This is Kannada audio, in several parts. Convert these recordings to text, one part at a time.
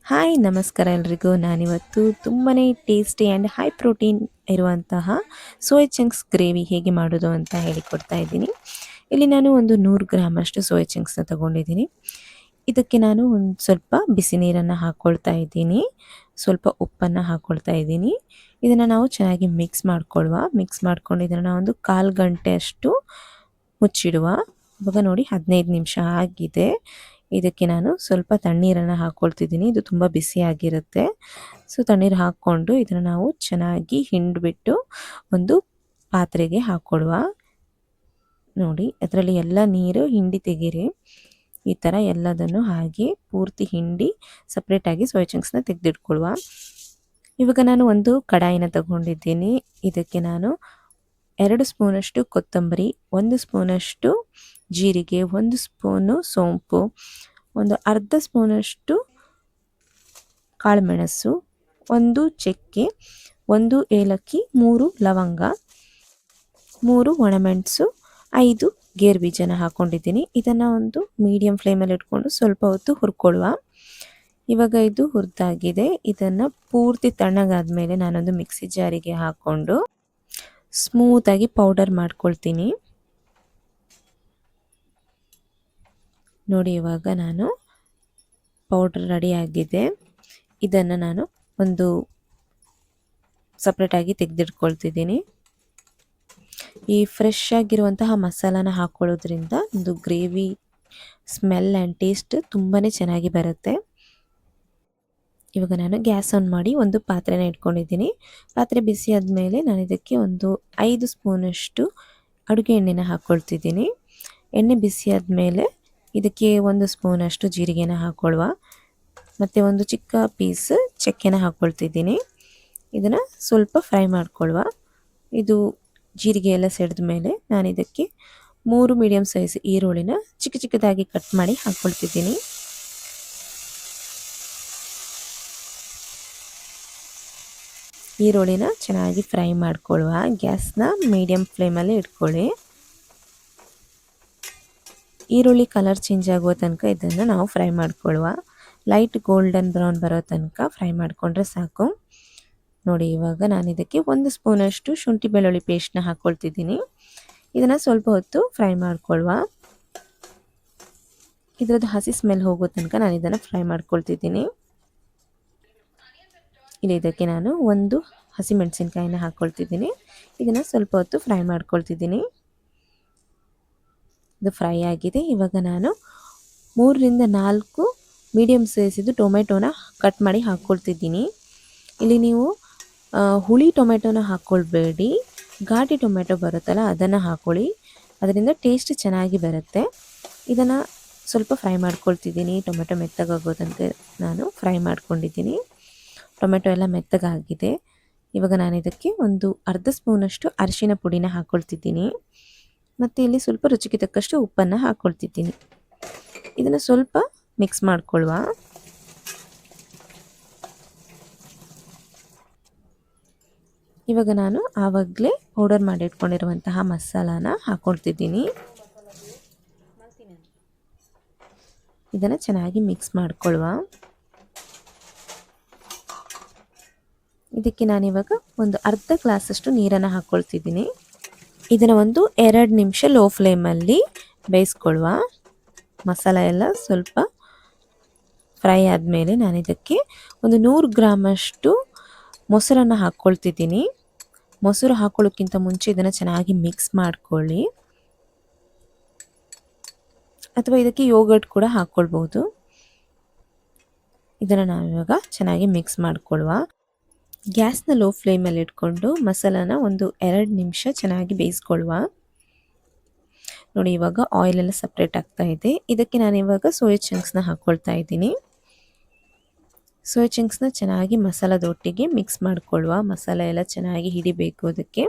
ಹಾಯ್ ನಮಸ್ಕಾರ ಎಲ್ರಿಗೂ. ನಾನಿವತ್ತು ತುಂಬಾ ಟೇಸ್ಟಿ ಆ್ಯಂಡ್ ಹೈ ಪ್ರೋಟೀನ್ ಇರುವಂತಹ ಸೋಯಾ ಚಂಕ್ಸ್ ಗ್ರೇವಿ ಹೇಗೆ ಮಾಡೋದು ಅಂತ ಹೇಳಿಕೊಡ್ತಾ ಇದ್ದೀನಿ. ಇಲ್ಲಿ ನಾನು ಒಂದು 100 ಗ್ರಾಮಷ್ಟು ಸೋಯಾ ಚಂಕ್ಸ್ನ ತಗೊಂಡಿದ್ದೀನಿ. ಇದಕ್ಕೆ ನಾನು ಒಂದು ಸ್ವಲ್ಪ ಬಿಸಿ ನೀರನ್ನು ಹಾಕ್ಕೊಳ್ತಾ ಇದ್ದೀನಿ, ಸ್ವಲ್ಪ ಉಪ್ಪನ್ನು ಹಾಕ್ಕೊಳ್ತಾ ಇದ್ದೀನಿ. ಇದನ್ನು ನಾವು ಚೆನ್ನಾಗಿ ಮಿಕ್ಸ್ ಮಾಡ್ಕೊಂಡು ಇದನ್ನು ಒಂದು 1/4 ಗಂಟೆ ಅಷ್ಟು ಮುಚ್ಚಿಡುವ. ಇವಾಗ ನೋಡಿ 15 ನಿಮಿಷ ಆಗಿದೆ. ಇದಕ್ಕೆ ನಾನು ಸ್ವಲ್ಪ ತಣ್ಣೀರನ್ನು ಹಾಕ್ಕೊಳ್ತಿದ್ದೀನಿ. ಇದು ತುಂಬ ಬಿಸಿಯಾಗಿರುತ್ತೆ. ಸೊ ತಣ್ಣೀರು ಹಾಕ್ಕೊಂಡು ಇದನ್ನು ನಾವು ಚೆನ್ನಾಗಿ ಹಿಂಡಿಬಿಟ್ಟು ಒಂದು ಪಾತ್ರೆಗೆ ಹಾಕ್ಕೊಡುವ. ನೋಡಿ ಅದರಲ್ಲಿ ಎಲ್ಲ ನೀರು ಹಿಂಡಿ ತೆಗೀರಿ. ಈ ಥರ ಎಲ್ಲದನ್ನು ಹಾಗೆ ಪೂರ್ತಿ ಹಿಂಡಿ ಸಪ್ರೇಟಾಗಿ ಸೋಯಾ ಚಂಕ್ಸ್ನ ತೆಗೆದಿಟ್ಕೊಳ್ಳುವ. ಇವಾಗ ನಾನು ಒಂದು ಕಡಾಯಿನ ತಗೊಂಡಿದ್ದೀನಿ. ಇದಕ್ಕೆ ನಾನು 2 ಸ್ಪೂನಷ್ಟು ಕೊತ್ತಂಬರಿ, 1 ಸ್ಪೂನಷ್ಟು ಜೀರಿಗೆ, 1 ಸ್ಪೂನು ಸೋಂಪು, ಒಂದು ಅರ್ಧ ಸ್ಪೂನಷ್ಟು ಕಾಳುಮೆಣಸು, 1 ಚಕ್ಕೆ, 1 ಏಲಕ್ಕಿ, 3 ಲವಂಗ, 3 ಒಣಮೆಣಸು, 5 ಗೇರು ಬೀಜನ ಹಾಕ್ಕೊಂಡಿದ್ದೀನಿ. ಇದನ್ನು ಒಂದು ಮೀಡಿಯಂ ಫ್ಲೇಮಲ್ಲಿ ಇಟ್ಕೊಂಡು ಸ್ವಲ್ಪ ಹೊತ್ತು ಹುರ್ಕೊಳ್ಳುವ. ಇವಾಗ ಇದು ಹುರಿದಾಗಿದೆ. ಇದನ್ನು ಪೂರ್ತಿ ತಣ್ಣಗಾದ್ಮೇಲೆ ನಾನೊಂದು ಮಿಕ್ಸಿ ಜಾರಿಗೆ ಹಾಕ್ಕೊಂಡು ಸ್ಮೂತಾಗಿ ಪೌಡರ್ ಮಾಡ್ಕೊಳ್ತೀನಿ. ನೋಡಿ ಇವಾಗ ನಾನು ಪೌಡರ್ ರೆಡಿ ಆಗಿದೆ. ಇದನ್ನು ನಾನು ಒಂದು ಸಪ್ರೇಟಾಗಿ ತೆಗೆದಿಟ್ಕೊಳ್ತಿದ್ದೀನಿ. ಈ ಫ್ರೆಶ್ ಆಗಿರುವಂತಹ ಮಸಾಲಾನ ಹಾಕ್ಕೊಳ್ಳೋದ್ರಿಂದ ಒಂದು ಗ್ರೇವಿ ಸ್ಮೆಲ್ ಆ್ಯಂಡ್ ಟೇಸ್ಟ್ ತುಂಬಾ ಚೆನ್ನಾಗಿ ಬರುತ್ತೆ. ಇವಾಗ ನಾನು ಗ್ಯಾಸ್ ಆನ್ ಮಾಡಿ ಒಂದು ಪಾತ್ರೆನ ಇಟ್ಕೊಂಡಿದ್ದೀನಿ. ಪಾತ್ರೆ ಬಿಸಿ ಆದಮೇಲೆ ನಾನು ಇದಕ್ಕೆ ಒಂದು 5 ಸ್ಪೂನಷ್ಟು ಅಡುಗೆ ಎಣ್ಣೆನ ಹಾಕ್ಕೊಳ್ತಿದ್ದೀನಿ. ಎಣ್ಣೆ ಬಿಸಿ ಆದಮೇಲೆ ಇದಕ್ಕೆ 1 ಸ್ಪೂನಷ್ಟು ಜೀರಿಗೆನ ಹಾಕ್ಕೊಳ್ಳುವ. ಮತ್ತು ಒಂದು ಚಿಕ್ಕ ಪೀಸ್ ಚಕ್ಕೆನ ಹಾಕ್ಕೊಳ್ತಿದ್ದೀನಿ. ಇದನ್ನು ಸ್ವಲ್ಪ ಫ್ರೈ ಮಾಡ್ಕೊಳ್ಳುವ. ಇದು ಜೀರಿಗೆ ಎಲ್ಲ ಸಿಡಿದ ಮೇಲೆ ನಾನು ಇದಕ್ಕೆ 3 ಮೀಡಿಯಮ್ ಸೈಜ್ ಈರುಳ್ಳಿನ ಚಿಕ್ಕ ಚಿಕ್ಕದಾಗಿ ಕಟ್ ಮಾಡಿ ಹಾಕ್ಕೊಳ್ತಿದ್ದೀನಿ. ಈರುಳ್ಳಿನ ಚೆನ್ನಾಗಿ ಫ್ರೈ ಮಾಡ್ಕೊಳ್ಳುವ. ಗ್ಯಾಸ್ನ ಮೀಡಿಯಮ್ ಫ್ಲೇಮಲ್ಲಿ ಇಟ್ಕೊಳ್ಳಿ. ಈರುಳ್ಳಿ ಕಲರ್ ಚೇಂಜ್ ಆಗುವ ತನಕ ಇದನ್ನು ನಾವು ಫ್ರೈ ಮಾಡ್ಕೊಳ್ಳುವ. ಲೈಟ್ ಗೋಲ್ಡನ್ ಬ್ರೌನ್ ಬರೋ ತನಕ ಫ್ರೈ ಮಾಡಿಕೊಂಡ್ರೆ ಸಾಕು. ನೋಡಿ ಇವಾಗ ನಾನು ಇದಕ್ಕೆ 1 ಸ್ಪೂನಷ್ಟು ಶುಂಠಿ ಬೆಳ್ಳುಳ್ಳಿ ಪೇಸ್ಟ್ನ ಹಾಕ್ಕೊಳ್ತಿದ್ದೀನಿ. ಇದನ್ನು ಸ್ವಲ್ಪ ಹೊತ್ತು ಫ್ರೈ ಮಾಡ್ಕೊಳ್ಳುವ. ಇದರದ್ದು ಹಸಿ ಸ್ಮೆಲ್ ಹೋಗೋ ತನಕ ನಾನು ಇದನ್ನು ಫ್ರೈ ಮಾಡ್ಕೊಳ್ತಿದ್ದೀನಿ. ಇಲ್ಲಿ ಇದಕ್ಕೆ ನಾನು 1 ಹಸಿಮೆಣಸಿನ್ಕಾಯಿನ ಹಾಕ್ಕೊಳ್ತಿದ್ದೀನಿ. ಇದನ್ನು ಸ್ವಲ್ಪ ಹೊತ್ತು ಫ್ರೈ ಮಾಡ್ಕೊಳ್ತಿದ್ದೀನಿ. ಇದು ಫ್ರೈ ಆಗಿದೆ. ಇವಾಗ ನಾನು 3ರಿಂದ 4 ಮೀಡಿಯಮ್ ಸೈಜಿದ್ದು ಟೊಮೆಟೊನ ಕಟ್ ಮಾಡಿ ಹಾಕ್ಕೊಳ್ತಿದ್ದೀನಿ. ಇಲ್ಲಿ ನೀವು ಹುಳಿ ಟೊಮೆಟೊನ ಹಾಕ್ಕೊಳ್ಬೇಡಿ, ಘಾಟಿ ಟೊಮೆಟೊ ಬರುತ್ತಲ್ಲ ಅದನ್ನು ಹಾಕ್ಕೊಳ್ಳಿ. ಅದರಿಂದ ಟೇಸ್ಟ್ ಚೆನ್ನಾಗಿ ಬರುತ್ತೆ. ಇದನ್ನು ಸ್ವಲ್ಪ ಫ್ರೈ ಮಾಡ್ಕೊಳ್ತಿದ್ದೀನಿ. ಟೊಮೆಟೊ ಮೆತ್ತಗಾಗೋ ತನಕ ನಾನು ಫ್ರೈ ಮಾಡ್ಕೊಂಡಿದ್ದೀನಿ. ಟೊಮೆಟೊ ಎಲ್ಲ ಮೆತ್ತಗಾಗಿದೆ. ಇವಾಗ ನಾನು ಇದಕ್ಕೆ ಒಂದು ಅರ್ಧ ಸ್ಪೂನಷ್ಟು ಅರಿಶಿನ ಪುಡಿನ ಹಾಕ್ಕೊಳ್ತಿದ್ದೀನಿ. ಮತ್ತು ಇಲ್ಲಿ ಸ್ವಲ್ಪ ರುಚಿಗೆ ತಕ್ಕಷ್ಟು ಉಪ್ಪನ್ನು ಹಾಕ್ಕೊಳ್ತಿದ್ದೀನಿ. ಇದನ್ನು ಸ್ವಲ್ಪ ಮಿಕ್ಸ್ ಮಾಡ್ಕೊಳ್ಳುವ. ಇವಾಗ ನಾನು ಆವಾಗಲೇ ಪೌಡರ್ ಮಾಡಿ ಇಟ್ಕೊಂಡಿರುವಂತಹ ಮಸಾಲಾನ ಹಾಕ್ಕೊಳ್ತಿದ್ದೀನಿ. ಇದನ್ನು ಚೆನ್ನಾಗಿ ಮಿಕ್ಸ್ ಮಾಡ್ಕೊಳ್ಳುವ. ಇದಕ್ಕೆ ನಾನಿವಾಗ ಒಂದು ಅರ್ಧ ಗ್ಲಾಸಷ್ಟು ನೀರನ್ನು ಹಾಕ್ಕೊಳ್ತಿದ್ದೀನಿ. ಇದನ್ನು ಒಂದು 2 ನಿಮಿಷ ಲೋ ಫ್ಲೇಮಲ್ಲಿ ಬೇಯಿಸ್ಕೊಳ್ಳುವ. ಮಸಾಲ ಎಲ್ಲ ಸ್ವಲ್ಪ ಫ್ರೈ ಆದಮೇಲೆ ನಾನು ಇದಕ್ಕೆ ಒಂದು 100 ಗ್ರಾಮಷ್ಟು ಮೊಸರನ್ನು ಹಾಕ್ಕೊಳ್ತಿದ್ದೀನಿ. ಮೊಸರು ಹಾಕ್ಕೊಳ್ಳೋಕ್ಕಿಂತ ಮುಂಚೆ ಇದನ್ನು ಚೆನ್ನಾಗಿ ಮಿಕ್ಸ್ ಮಾಡ್ಕೊಳ್ಳಿ, ಅಥವಾ ಇದಕ್ಕೆ ಯೋಗರ್ಟ್ ಕೂಡ ಹಾಕ್ಕೊಳ್ಬೋದು. ಇದನ್ನು ನಾವಿವಾಗ ಚೆನ್ನಾಗಿ ಮಿಕ್ಸ್ ಮಾಡ್ಕೊಳ್ಳುವ. ಗ್ಯಾಸ್ನ ಲೋ ಫ್ಲೇಮಲ್ಲಿ ಇಟ್ಕೊಂಡು ಮಸಾಲಾನ ಒಂದು 2 ನಿಮಿಷ ಚೆನ್ನಾಗಿ ಬೇಯಿಸ್ಕೊಳ್ಳುವ. ನೋಡಿ ಇವಾಗ ಆಯಿಲ್ ಎಲ್ಲ ಸಪ್ರೇಟ್ ಆಗ್ತಾ ಇದೆ. ಇದಕ್ಕೆ ನಾನು ಇವಾಗ ಸೋಯಾ ಚಂಕ್ಸ್ನ ಹಾಕ್ಕೊಳ್ತಾ ಇದ್ದೀನಿ. ಸೋಯಾ ಚಂಕ್ಸ್ನ ಚೆನ್ನಾಗಿ ಮಸಾಲದೊಟ್ಟಿಗೆ ಮಿಕ್ಸ್ ಮಾಡ್ಕೊಳ್ಳುವ. ಮಸಾಲ ಎಲ್ಲ ಚೆನ್ನಾಗಿ ಹಿಡಿಬೇಕು ಅದಕ್ಕೆ.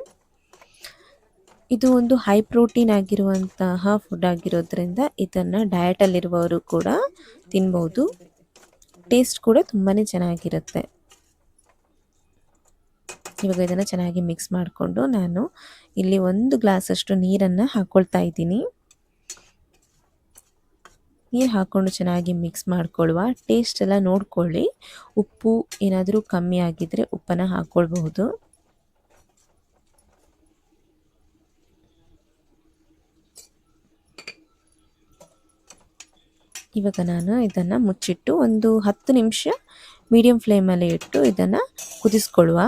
ಇದು ಒಂದು ಹೈ ಪ್ರೋಟೀನ್ ಆಗಿರುವಂತಹ ಫುಡ್ ಆಗಿರೋದ್ರಿಂದ ಇದನ್ನು ಡಯಟಲ್ಲಿರುವವರು ಕೂಡ ತಿನ್ಬೋದು. ಟೇಸ್ಟ್ ಕೂಡ ತುಂಬಾ ಚೆನ್ನಾಗಿರುತ್ತೆ. ಇವಾಗ ಇದನ್ನು ಚೆನ್ನಾಗಿ ಮಿಕ್ಸ್ ಮಾಡಿಕೊಂಡು ನಾನು ಇಲ್ಲಿ 1 ಗ್ಲಾಸಷ್ಟು ನೀರನ್ನು ಹಾಕ್ಕೊಳ್ತಾ ಇದ್ದೀನಿ. ನೀರು ಹಾಕ್ಕೊಂಡು ಚೆನ್ನಾಗಿ ಮಿಕ್ಸ್ ಮಾಡ್ಕೊಳ್ಳುವ. ಟೇಸ್ಟ್ ಎಲ್ಲ ನೋಡ್ಕೊಳ್ಳಿ. ಉಪ್ಪು ಏನಾದರೂ ಕಮ್ಮಿ ಆಗಿದ್ದರೆ ಉಪ್ಪನ್ನು ಹಾಕ್ಕೊಳ್ಬಹುದು. ಇವಾಗ ನಾನು ಇದನ್ನು ಮುಚ್ಚಿಟ್ಟು ಒಂದು 10 ನಿಮಿಷ ಮೀಡಿಯಂ ಫ್ಲೇಮಲ್ಲಿ ಇಟ್ಟು ಇದನ್ನು ಕುದಿಸ್ಕೊಳ್ಳುವ.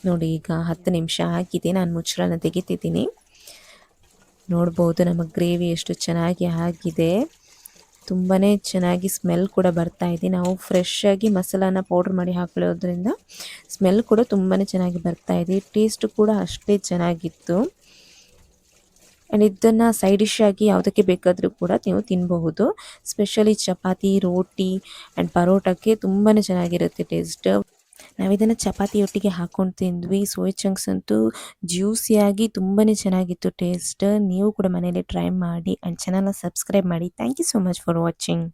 ನೋಡಿ ಈಗ 10 ನಿಮಿಷ ಆಗಿದೆ. ನಾನು ಮುಚ್ಚಳನ ತೆಗಿತಿದ್ದೀನಿ. ನೋಡ್ಬೋದು ನಮ್ಮ ಗ್ರೇವಿ ಎಷ್ಟು ಚೆನ್ನಾಗಿ ಆಗಿದೆ. ತುಂಬಾ ಚೆನ್ನಾಗಿ ಸ್ಮೆಲ್ ಕೂಡ ಬರ್ತಾ ಇದೆ. ನಾವು ಫ್ರೆಶ್ ಆಗಿ ಮಸಾಲಾನ ಪೌಡ್ರ್ ಮಾಡಿ ಹಾಕೊಳ್ಳೋದ್ರಿಂದ ಸ್ಮೆಲ್ ಕೂಡ ತುಂಬಾ ಚೆನ್ನಾಗಿ ಬರ್ತಾ ಇದೆ. ಟೇಸ್ಟ್ ಕೂಡ ಅಷ್ಟೇ ಚೆನ್ನಾಗಿತ್ತು. ಆ್ಯಂಡ್ ಇದನ್ನು ಸೈಡ್ ಡಿಶ್ ಆಗಿ ಯಾವುದಕ್ಕೆ ಬೇಕಾದರೂ ಕೂಡ ನೀವು ತಿನ್ನಬಹುದು. ಸ್ಪೆಷಲಿ ಚಪಾತಿ, ರೋಟಿ ಆ್ಯಂಡ್ ಪರೋಟಕ್ಕೆ ತುಂಬಾ ಚೆನ್ನಾಗಿರುತ್ತೆ ಟೇಸ್ಟ್. ನಾವಿದನ್ನು ಚಪಾತಿಯೊಟ್ಟಿಗೆ ಹಾಕ್ಕೊಂಡು ತಿಂದ್ವಿ. ಸೋಯಾ ಚಂಕ್ಸ್ ಅಂತೂ ಜ್ಯೂಸಿಯಾಗಿ ತುಂಬಾ ಚೆನ್ನಾಗಿತ್ತು ಟೇಸ್ಟ್. ನೀವು ಕೂಡ ಮನೇಲಿ ಟ್ರೈ ಮಾಡಿ ಆ್ಯಂಡ್ ಚಾನಲ್ನ ಸಬ್ಸ್ಕ್ರೈಬ್ ಮಾಡಿ. Thank you so much for watching.